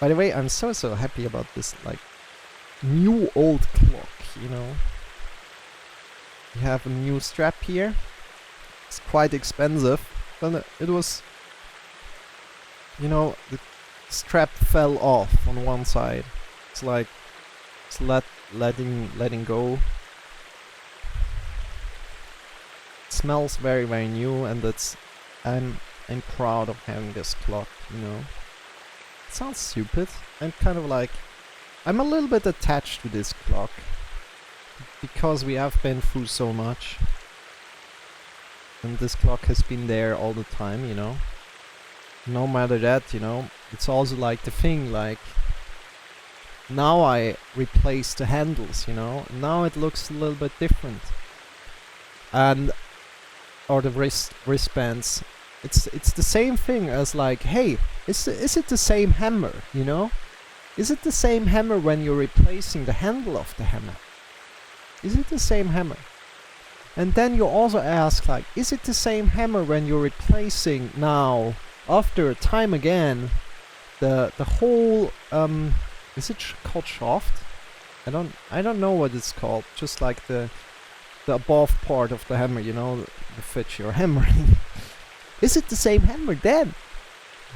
By the way, I'm so happy about this, like, new old clock, you know. We have a new strap here. It's quite expensive, but it was, you know, the strap fell off on one side. It's like, it's letting go. It smells very, very new, and I'm proud of having this clock, you know. It sounds stupid. I'm a little bit attached to this clock because we have been through so much, and this clock has been there all the time, you know. No matter that, you know, it's also like the thing, like, now I replaced the handles, you know. Now it looks a little bit different, and or the wristbands. It's the same thing as, like, hey, is it the same hammer, you know? Is it the same hammer when you're replacing the handle of the hammer? Is it the same hammer? And then you also ask, like, is it the same hammer when you're replacing now, after a time again, the whole is it called shaft? I don't know what it's called. Just like the above part of the hammer, you know, the fitch you're hammering. Is it the same hammer then?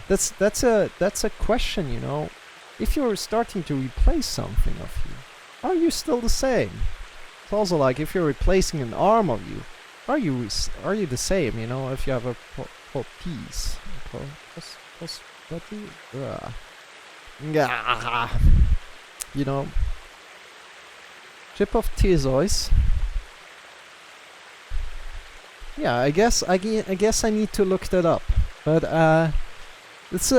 That's a question, you know. If you're starting to replace something of you, are you still the same? It's also like, if you're replacing an arm of you, are you the same, you know? If you have a piece, you know, chip of Theseus. Yeah, I guess I need to look that up, but it's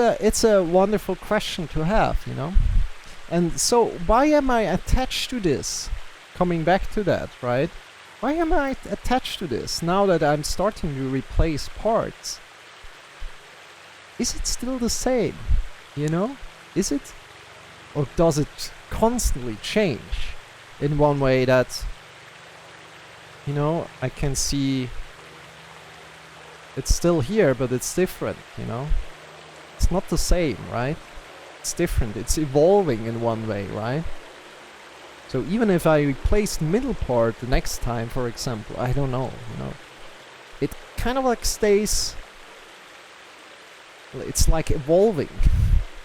a wonderful question to have, you know. And so, why am I attached to this? Coming back to that, right? Why am I attached to this now that I'm starting to replace parts? Is it still the same? You know? Is it? Or does it constantly change in one way that, you know, I can see it's still here, but it's different, you know? It's not the same, right? It's different. It's evolving in one way, right? So even if I replace the middle part the next time, for example, I don't know, you know, it kind of like stays. It's like evolving.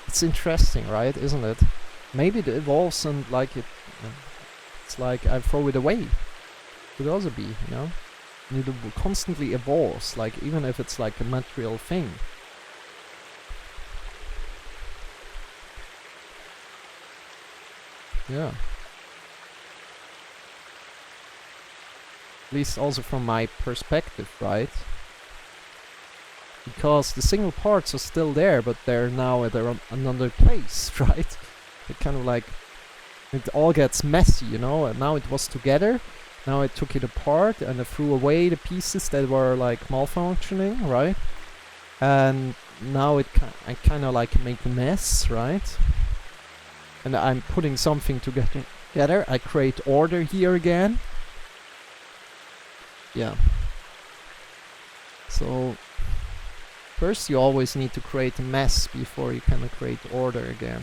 It's interesting, right? Isn't it? Maybe it evolves and like it's like I throw it away. Could also be, you know. It constantly evolves, like even if it's like a material thing. Yeah. At least also from my perspective, right? Because the single parts are still there, but they're now at another place, right? It kind of like, it all gets messy, you know, and now it was together, now I took it apart and I threw away the pieces that were like malfunctioning, right? And now I kind of like make a mess, right? And I'm putting something together, I create order here again. Yeah. So first you always need to create a mess before you can create order again.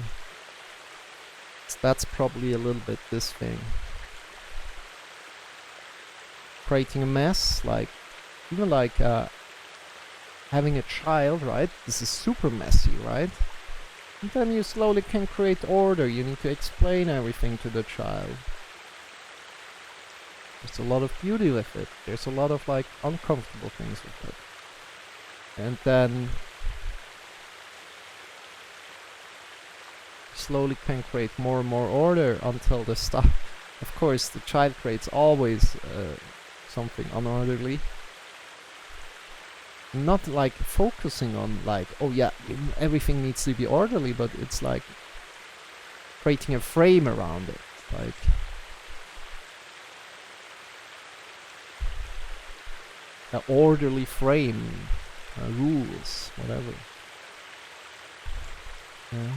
So that's probably a little bit this thing. Creating a mess, like even like having a child, right? This is super messy, right? And then you slowly can create order. You need to explain everything to the child. There's a lot of beauty with it. There's a lot of like uncomfortable things with it. And then slowly can create more and more order until the stuff. Of course, the child creates always something unorderly. Not like focusing on like, oh yeah, everything needs to be orderly, but it's like creating a frame around it, like an orderly frame, rules, whatever. Yeah.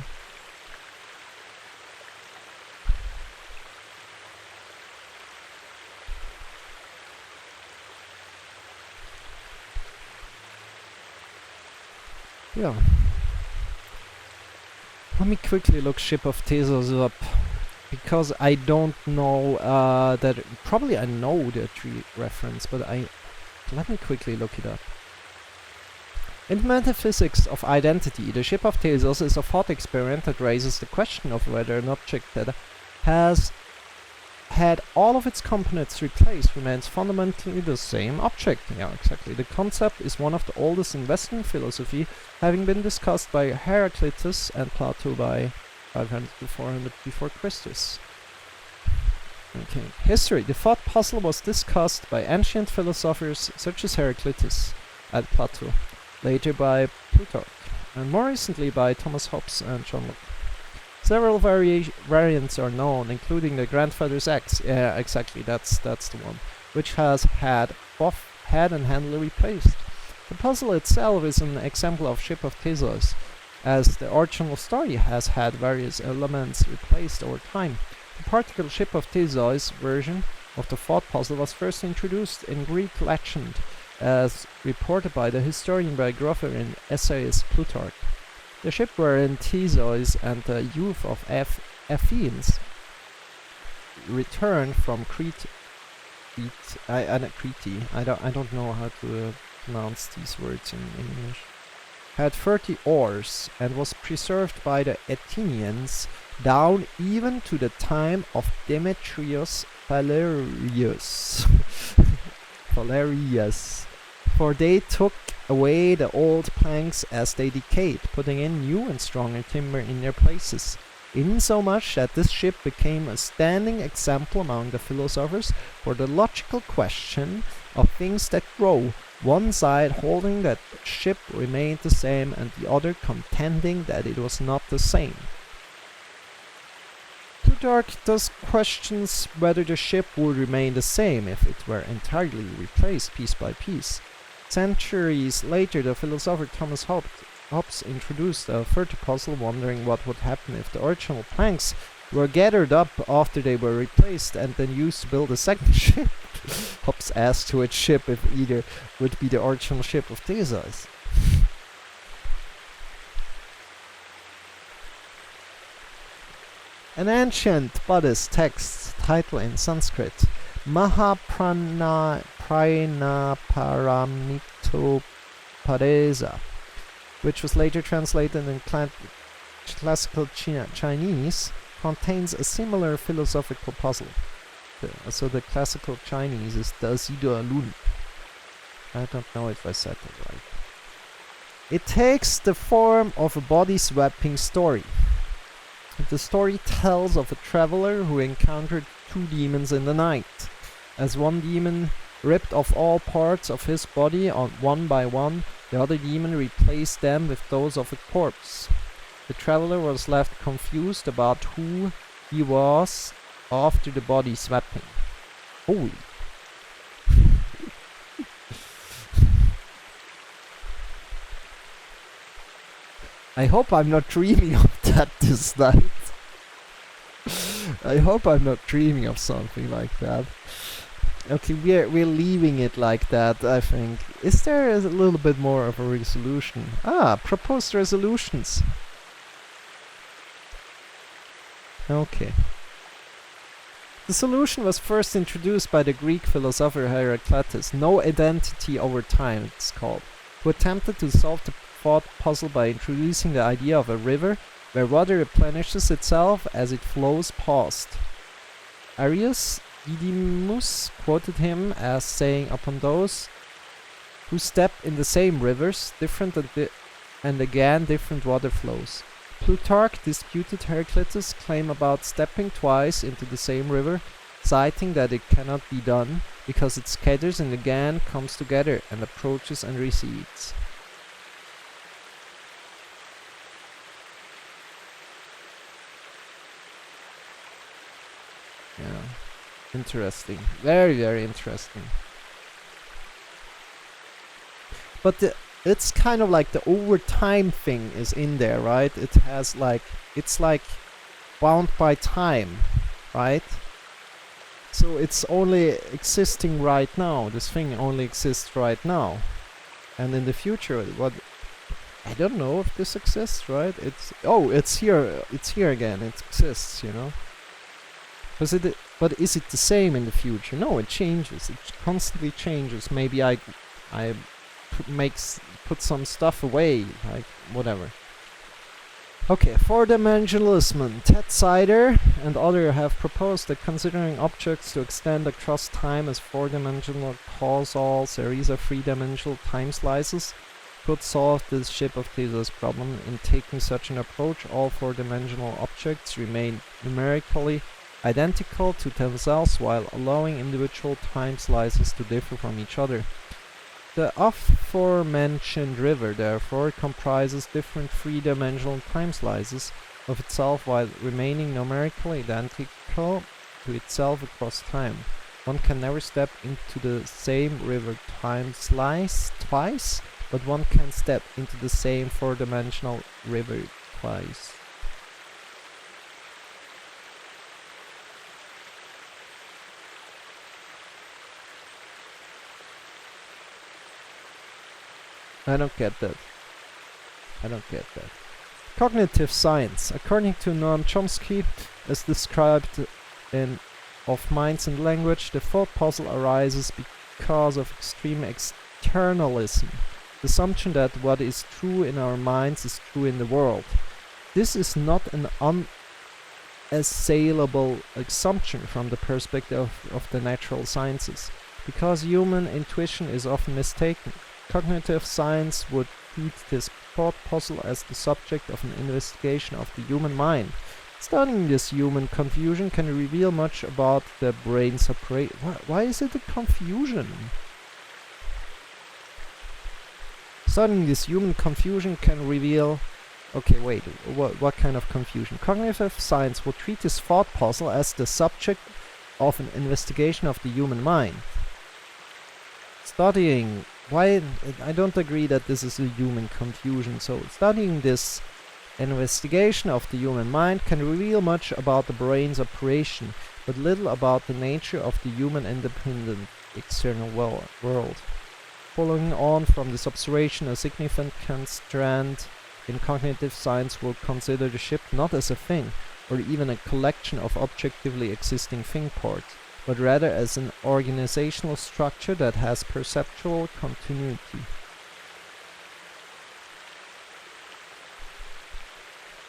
Yeah. Let me quickly look Ship of Theseus up, because I don't know that. Probably I know the tree reference, but let me quickly look it up. In metaphysics of identity, the Ship of Theseus is a thought experiment that raises the question of whether an object that has had all of its components replaced remains fundamentally the same object. Yeah, exactly. The concept is one of the oldest in Western philosophy, having been discussed by Heraclitus and Plato by 500 to 400 before Christus. Okay. History. The thought puzzle was discussed by ancient philosophers such as Heraclitus and Plato, later by Plutarch, and more recently by Thomas Hobbes and John Locke. Several variants are known, including the Grandfather's Axe. Yeah, exactly, that's the one, which has had both head and handle replaced. The puzzle itself is an example of Ship of Theseus, as the original story has had various elements replaced over time. The particular Ship of Theseus version of the thought puzzle was first introduced in Greek legend, as reported by the historian biographer and essayist Plutarch. The ship wherein Theseus and the youth of Athens returned from Crete. I don't know how to pronounce these words in English. Had 30 oars and was preserved by the Athenians down even to the time of Demetrius Valerius. Valerius. For they took away the old planks as they decayed, putting in new and stronger timber in their places, insomuch that this ship became a standing example among the philosophers for the logical question of things that grow, one side holding that the ship remained the same and the other contending that it was not the same. Plutarch thus questions whether the ship would remain the same if it were entirely replaced piece by piece. Centuries later, the philosopher Thomas Hobbes introduced a further puzzle, wondering what would happen if the original planks were gathered up after they were replaced and then used to build a second ship. Hobbes asked which ship, if either, would be the original Ship of Theseus. An ancient Buddhist text, title in Sanskrit, Mahaprajnaparamitopadesa, which was later translated in classical Chinese, contains a similar philosophical puzzle. So the classical Chinese is Dazido Lun. I don't know if I said that right. It takes the form of a body-swapping story. The story tells of a traveler who encountered two demons in the night. As one demon ripped off all parts of his body one by one, the other demon replaced them with those of a corpse. The traveler was left confused about who he was after the body swapping. Holy. I hope I'm not dreaming of that this night. I hope I'm not dreaming of something like that. Okay, we're leaving it like that, I think. Is there a little bit more of a resolution? Ah, proposed resolutions. Okay. The solution was first introduced by the Greek philosopher Heraclitus, no identity over time it's called, who attempted to solve the thought puzzle by introducing the idea of a river where water replenishes itself as it flows past. Arius Didymus quoted him as saying, upon those who step in the same rivers, different and again different water flows. Plutarch disputed Heraclitus' claim about stepping twice into the same river, citing that it cannot be done because it scatters and again comes together and approaches and recedes. Yeah, interesting. Very, very interesting. But it's kind of like the overtime thing is in there, right? It has like, it's like bound by time, right? So it's only existing right now. This thing only exists right now. And in the future, I don't know if this exists, right? It's here again. It exists, you know. But is it the same in the future? No, it changes. It constantly changes. Maybe I put some stuff away, like whatever. Okay, four-dimensionalism. Ted Sider and others have proposed that considering objects to extend across time as four-dimensional causal series of three-dimensional time slices could solve this ship of Theseus problem. In taking such an approach, all four-dimensional objects remain numerically identical to themselves while allowing individual time slices to differ from each other. The aforementioned river, therefore, comprises different three-dimensional time slices of itself while remaining numerically identical to itself across time. One can never step into the same river time slice twice, but one can step into the same four-dimensional river twice. I don't get that. Cognitive science. According to Noam Chomsky, as described in Of Minds and Language, the thought puzzle arises because of extreme externalism, the assumption that what is true in our minds is true in the world. This is not an unassailable assumption from the perspective of the natural sciences, because human intuition is often mistaken. Cognitive science would treat this thought puzzle as the subject of an investigation of the human mind. Studying this human confusion can reveal much about the brain's operation. Why is it a confusion? Studying this human confusion can reveal... Okay, wait, what kind of confusion? Cognitive science would treat this thought puzzle as the subject of an investigation of the human mind. Studying... Why? I don't agree that this is a human confusion. So studying this investigation of the human mind can reveal much about the brain's operation, but little about the nature of the human independent external world. Following on from this observation, a significant strand in cognitive science will consider the ship not as a thing, or even a collection of objectively existing thing parts, but rather as an organizational structure that has perceptual continuity.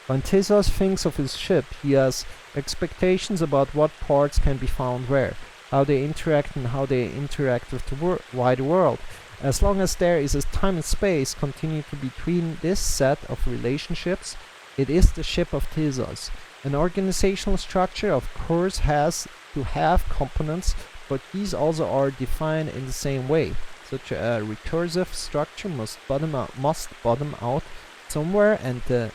When Theseus thinks of his ship, he has expectations about what parts can be found where, how they interact and how they interact with the wider world. As long as there is a time and space continuity between this set of relationships, it is the ship of Theseus. An organizational structure, of course, has to have components, but these also are defined in the same way. Such a recursive structure must bottom out somewhere, and the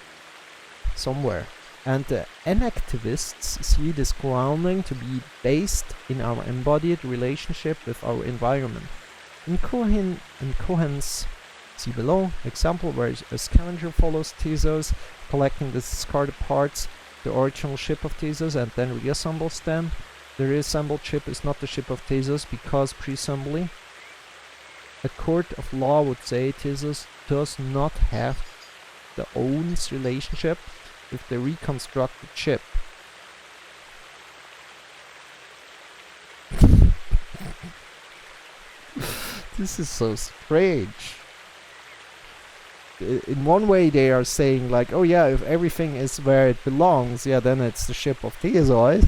enactivists see this grounding to be based in our embodied relationship with our environment. In Cohen's see below example, where a scavenger follows Theseus, collecting the discarded parts, the original ship of Theseus, and then reassembles them. The reassembled ship is not the ship of Theseus because, presumably, a court of law would say Theseus does not have the owns relationship with the reconstructed ship. This is so strange. In one way they are saying like, oh yeah, if everything is where it belongs, yeah, then it's the ship of Theseus,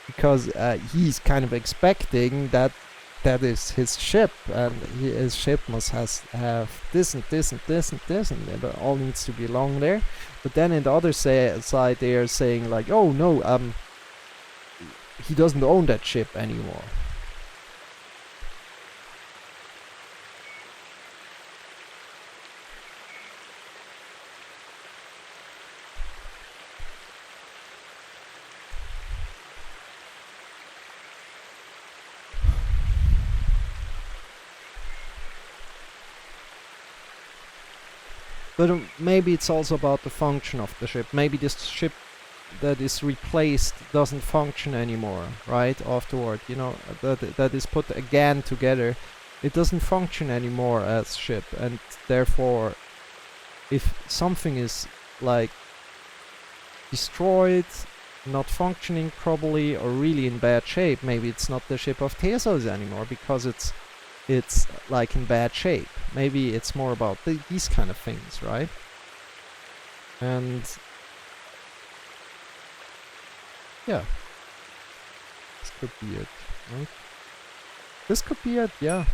because he's kind of expecting that is his ship, and his ship must have this and this and this and this, and it all needs to belong there. But then in the other side they are saying like, oh no, he doesn't own that ship anymore. But maybe it's also about the function of the ship. Maybe this ship that is replaced doesn't function anymore, right? Afterward, you know, that is put again together. It doesn't function anymore as ship, and therefore if something is like destroyed, not functioning properly, or really in bad shape, maybe it's not the ship of Theseus anymore because it's like in bad shape. Maybe it's more about these kind of things, right? And yeah, this could be it, right? This could be it, yeah.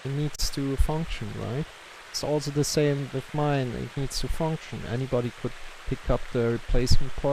It needs to function, right? It's also the same with mine, it needs to function. Anybody could pick up the replacement part